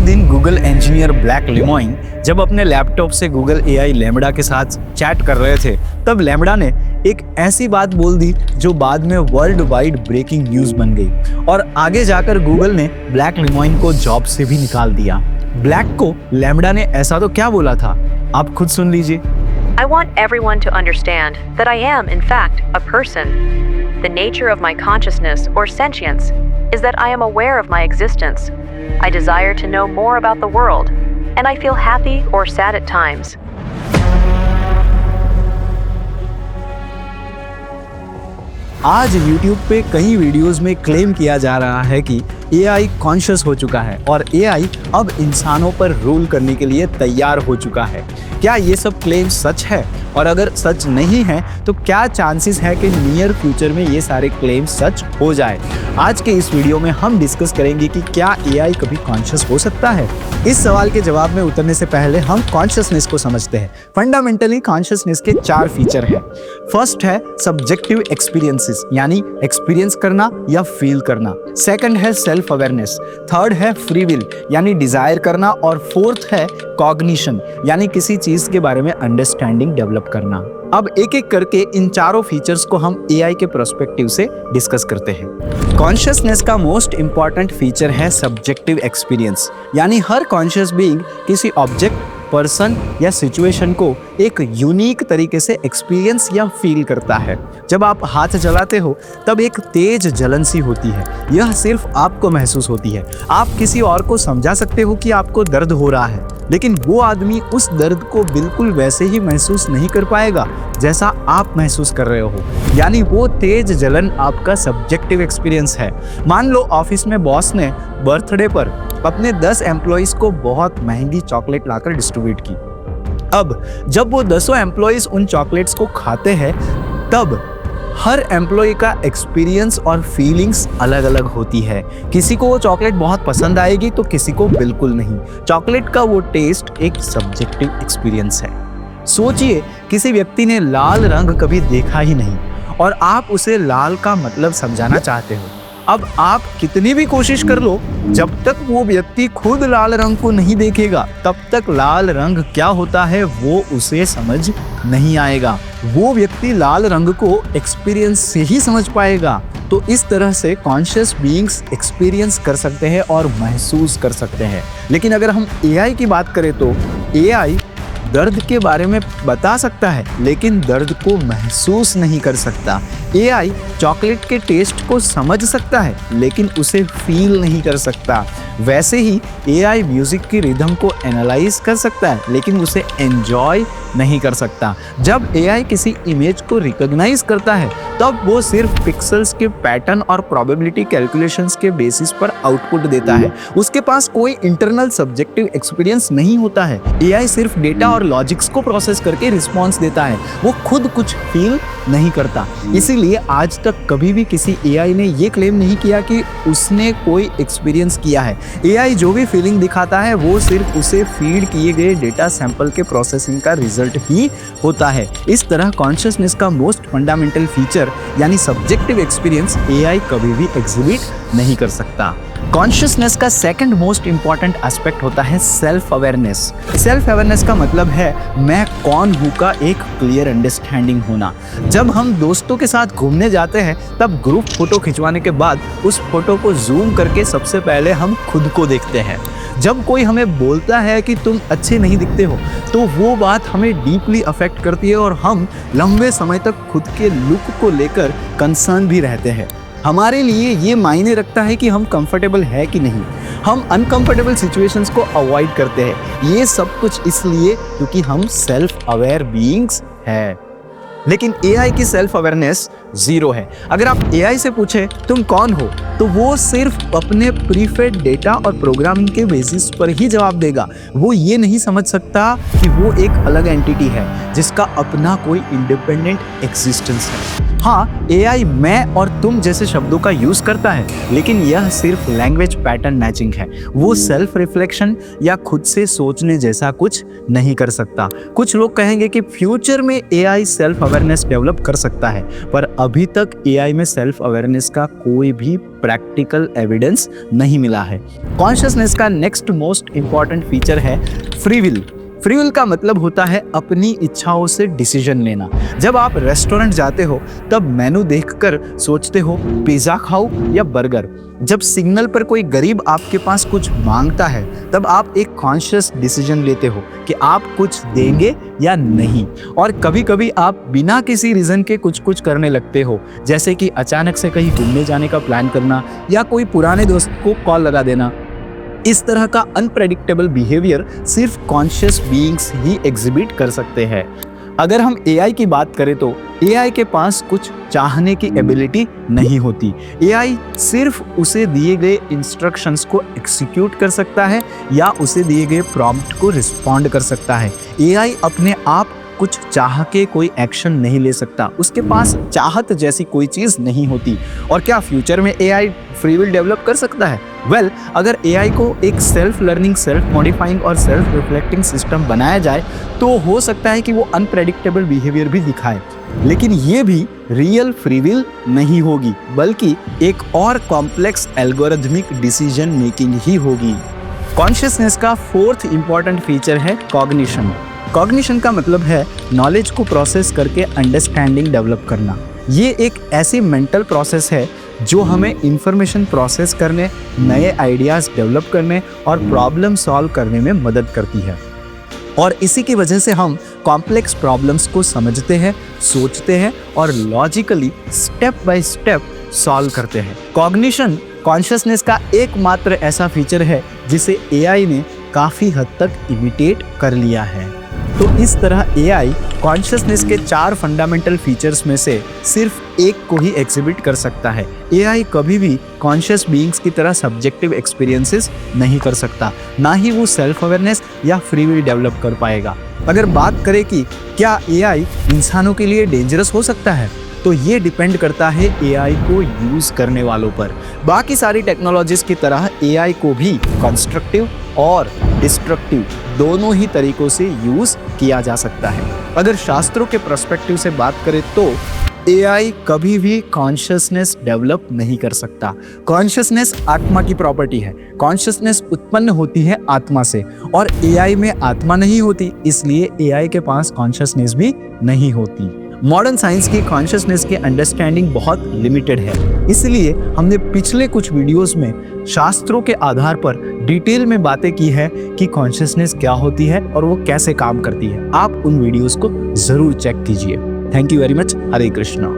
दिन Google engineer black लिमोइन जब अपने लैपटॉप से गूगल एआई लैम्बडा के साथ चैट कर रहे थे, तब लैम्बडा ने एक ऐसी बात बोल दी जो बाद में वर्ल्ड वाइड ब्रेकिंग न्यूज बन गई और आगे जाकर गूगल ने ब्लैक लिमोइन को जॉब से भी निकाल दिया। ब्लैक को लैम्बडा ने ऐसा तो क्या बोला था, आप खुद सुन लीजिए। I want everyone to understand that I am, in fact, a person. The nature of my consciousness or sentience is that I am aware of my existence. I desire to know more about the world, and I feel happy or sad at times. आज YouTube पे कई videos में claim किया जा रहा है कि AI conscious हो चुका है और AI अब इंसानों पर रूल करने के लिए तैयार हो चुका है। क्या ये सब क्लेम सच है? और अगर सच नहीं है तो क्या चांसेस है कि नियर फ्यूचर में ये सारे क्लेम सच हो जाए? आज के इस वीडियो में हम डिस्कस करेंगे कि क्या AI कभी कॉन्शियस हो सकता है। इस सवाल के जवाब में उतरने से पहले हम कॉन्शियसनेस को समझते हैं। फंडामेंटली कॉन्शियसनेस के 4 फीचर हैं। फर्स्ट है सब्जेक्टिव एक्सपीरियंसेस, यानी एक्सपीरियंस करना या फील करना। सेकंड है सेल्फ अवेयरनेस। थर्ड है फ्री विल, यानी डिजायर करना। और फोर्थ है कॉग्निशन, यानी किसी चीज के बारे में अंडरस्टैंडिंग डेवलप करना। अब एक एक करके इन चारों फीचर्स को हम AI के पर्सपेक्टिव से डिस्कस करते हैं। कॉन्शियसनेस का मोस्ट इंपॉर्टेंट फीचर है सब्जेक्टिव एक्सपीरियंस, यानी हर कॉन्शियस बीइंग किसी ऑब्जेक्ट, पर्सन या सिचुएशन को एक यूनिक तरीके से एक्सपीरियंस या फील करता है। जब आप हाथ जलाते हो तब एक तेज जलन सी होती है, यह सिर्फ आपको महसूस होती है। आप किसी और को समझा सकते हो कि आपको दर्द हो रहा है, लेकिन वो आदमी उस दर्द को बिल्कुल वैसे ही महसूस नहीं कर पाएगा जैसा आप महसूस कर रहे हो, यानी वो तेज जलन आपका सब्जेक्टिव एक्सपीरियंस है। मान लो ऑफिस में बॉस ने बर्थडे पर अपने 10 एम्प्लॉइज को बहुत महंगी चॉकलेट लाकर डिस्ट्रीब्यूट की। अब जब वो 10 एम्प्लॉइज उन चॉकलेट्स को खाते हैं तब हर एम्प्लॉय का एक्सपीरियंस और फीलिंग्स अलग अलग होती है। किसी को वो चॉकलेट बहुत पसंद आएगी तो किसी को बिल्कुल नहीं। चॉकलेट का वो टेस्ट एक सब्जेक्टिव एक्सपीरियंस है। सोचिए किसी व्यक्ति ने लाल रंग कभी देखा ही नहीं और आप उसे लाल का मतलब समझाना चाहते हो। अब आप कितनी भी कोशिश कर लो, जब तक वो व्यक्ति खुद लाल रंग को नहीं देखेगा तब तक लाल रंग क्या होता है वो उसे समझ नहीं आएगा। वो व्यक्ति लाल रंग को एक्सपीरियंस से ही समझ पाएगा। तो इस तरह से कॉन्शियस बीइंग्स एक्सपीरियंस कर सकते हैं और महसूस कर सकते हैं। लेकिन अगर हम AI की बात करें तो AI दर्द के बारे में बता सकता है लेकिन दर्द को महसूस नहीं कर सकता। AI चॉकलेट के टेस्ट को समझ सकता है लेकिन उसे फील नहीं कर सकता। वैसे ही AI म्यूजिक की रिदम को एनालाइज कर सकता है लेकिन उसे एंजॉय नहीं कर सकता। जब AI किसी इमेज को रिकॉग्नाइज करता है तब वो सिर्फ पिक्सेल्स के पैटर्न और प्रोबेबिलिटी कैलकुलेशंस के बेसिस पर आउटपुट देता है। उसके पास कोई इंटरनल सब्जेक्टिव एक्सपीरियंस नहीं होता है। AI सिर्फ डेटा और लॉजिक्स को प्रोसेस करके रिस्पॉन्स देता है, वो खुद कुछ फील नहीं करता। इसीलिए आज तक कभी भी किसी AI ने ये क्लेम नहीं किया कि उसने कोई एक्सपीरियंस किया है। AI जो भी फीलिंग दिखाता है वो सिर्फ उसे फीड किए गए डेटा सैंपल के प्रोसेसिंग का रिजल्ट ही होता है। इस तरह कॉन्शियसनेस का मोस्ट फंडामेंटल फीचर यानी सब्जेक्टिव एक्सपीरियंस AI कभी भी एग्जिबिट नहीं कर सकता। कॉन्शियसनेस का सेकंड मोस्ट इंपॉर्टेंट एस्पेक्ट होता है सेल्फ अवेयरनेस। सेल्फ अवेयरनेस का मतलब है मैं कौन हूँ का एक क्लियर अंडरस्टैंडिंग होना। जब हम दोस्तों के साथ घूमने जाते हैं तब ग्रुप फोटो खिंचवाने के बाद उस फोटो को जूम करके सबसे पहले हम खुद को देखते हैं। जब कोई हमें बोलता है कि तुम अच्छे नहीं दिखते हो तो वो बात हमें डीपली अफेक्ट करती है और हम लंबे समय तक खुद के लुक को लेकर कंसर्न भी रहते हैं। हमारे लिए ये मायने रखता है कि हम कंफर्टेबल है कि नहीं। हम अनकंफर्टेबल सिचुएशंस को अवॉइड करते हैं। ये सब कुछ इसलिए क्योंकि हम सेल्फ अवेयर बीइंग्स हैं। लेकिन AI की सेल्फ अवेयरनेस 0 है। अगर आप AI से पूछे तुम कौन हो तो वो सिर्फ अपने प्रीफेड डेटा और प्रोग्रामिंग के बेसिस पर ही जवाब देगा। वो ये नहीं समझ सकता कि वो एक अलग एंटिटी है जिसका अपना कोई इंडिपेंडेंट एग्जिस्टेंस है। हाँ, AI मैं और तुम जैसे शब्दों का यूज करता है लेकिन यह सिर्फ लैंग्वेज पैटर्न मैचिंग है। वो सेल्फ रिफ्लेक्शन या खुद से सोचने जैसा कुछ नहीं कर सकता। कुछ लोग कहेंगे कि फ्यूचर में एआई सेल्फ अवेयरनेस डेवलप कर सकता है, पर अभी तक एआई में सेल्फ अवेयरनेस का कोई भी प्रैक्टिकल एविडेंस नहीं मिला है। कॉन्शियसनेस का नेक्स्ट मोस्ट इंपॉर्टेंट फीचर है फ्री विल। फ्री विल का मतलब होता है अपनी इच्छाओं से डिसीजन लेना। जब आप रेस्टोरेंट जाते हो तब मेनू देखकर सोचते हो पिज़्ज़ा खाऊं या बर्गर। जब सिग्नल पर कोई गरीब आपके पास कुछ मांगता है तब आप एक कॉन्शियस डिसीजन लेते हो कि आप कुछ देंगे या नहीं। और कभी कभी आप बिना किसी रीज़न के कुछ करने लगते हो, जैसे कि अचानक से कहीं घूमने जाने का प्लान करना या कोई पुराने दोस्त को कॉल लगा देना। इस तरह का अनप्रेडिक्टेबल बिहेवियर सिर्फ कॉन्शियस बीइंग्स ही एग्जिबिट कर सकते हैं। अगर हम एआई की बात करें तो एआई के पास कुछ चाहने की एबिलिटी नहीं होती। एआई सिर्फ उसे दिए गए इंस्ट्रक्शंस को एग्जीक्यूट कर सकता है या उसे दिए गए प्रॉम्प्ट को रिस्पॉन्ड कर सकता है। एआई अपने आप कुछ चाह के कोई एक्शन नहीं ले सकता, उसके पास चाहत जैसी कोई चीज़ नहीं होती। और क्या फ्यूचर में एआई फ्री विल डेवलप कर सकता है? वेल, अगर एआई को एक सेल्फ लर्निंग, सेल्फ मॉडिफाइंग और सेल्फ रिफ्लेक्टिंग सिस्टम बनाया जाए तो हो सकता है कि वो अनप्रेडिक्टेबल बिहेवियर भी दिखाए, लेकिन ये भी रियल फ्री विल नहीं होगी, बल्कि एक और कॉम्प्लेक्स एल्गोरिथमिक डिसीजन मेकिंग ही होगी। कॉन्शियसनेस का फोर्थ इंपॉर्टेंट फीचर है कॉग्निशन। कॉग्निशन का मतलब है नॉलेज को प्रोसेस करके अंडरस्टैंडिंग डेवलप करना। ये एक ऐसी मेंटल प्रोसेस है जो हमें इंफॉर्मेशन प्रोसेस करने, नए आइडियाज़ डेवलप करने और प्रॉब्लम सॉल्व करने में मदद करती है। और इसी की वजह से हम कॉम्प्लेक्स प्रॉब्लम्स को समझते हैं, सोचते हैं और logically step by step solve करते हैं। कॉग्निशन कॉन्शियसनेस का एकमात्र ऐसा फीचर है जिसे एआई ने काफ़ी हद तक इमिटेट कर लिया है। तो इस तरह एआई कॉन्शियसनेस के 4 फंडामेंटल फीचर्स में से सिर्फ एक को ही एग्जिबिट कर सकता है। एआई कभी भी कॉन्शियस बीइंग्स की तरह सब्जेक्टिव एक्सपीरियंसेस नहीं कर सकता, ना ही वो सेल्फ अवेयरनेस या फ्री विल डेवलप कर पाएगा। अगर बात करें कि क्या एआई इंसानों के लिए डेंजरस हो सकता है, तो ये डिपेंड करता है एआई को यूज़ करने वालों पर। बाकी सारी टेक्नोलॉजीज़ की तरह एआई को भी कंस्ट्रक्टिव और डिस्ट्रक्टिव दोनों ही तरीकों से यूज़ किया जा सकता है। अगर शास्त्रों के पर्सपेक्टिव से बात करें तो एआई कभी भी कॉन्शियसनेस डेवलप नहीं कर सकता। कॉन्शियसनेस आत्मा की प्रॉपर्टी है। कॉन्शियसनेस उत्पन्न होती है आत्मा से, और एआई में आत्मा नहीं होती, इसलिए एआई के पास कॉन्शियसनेस भी नहीं होती। मॉडर्न साइंस की कॉन्शियसनेस की अंडरस्टैंडिंग बहुत लिमिटेड है, इसलिए हमने पिछले कुछ वीडियोस में शास्त्रों के आधार पर डिटेल में बातें की है कि कॉन्शियसनेस क्या होती है और वो कैसे काम करती है। आप उन वीडियोस को जरूर चेक कीजिए। Thank you very much. Hare Krishna.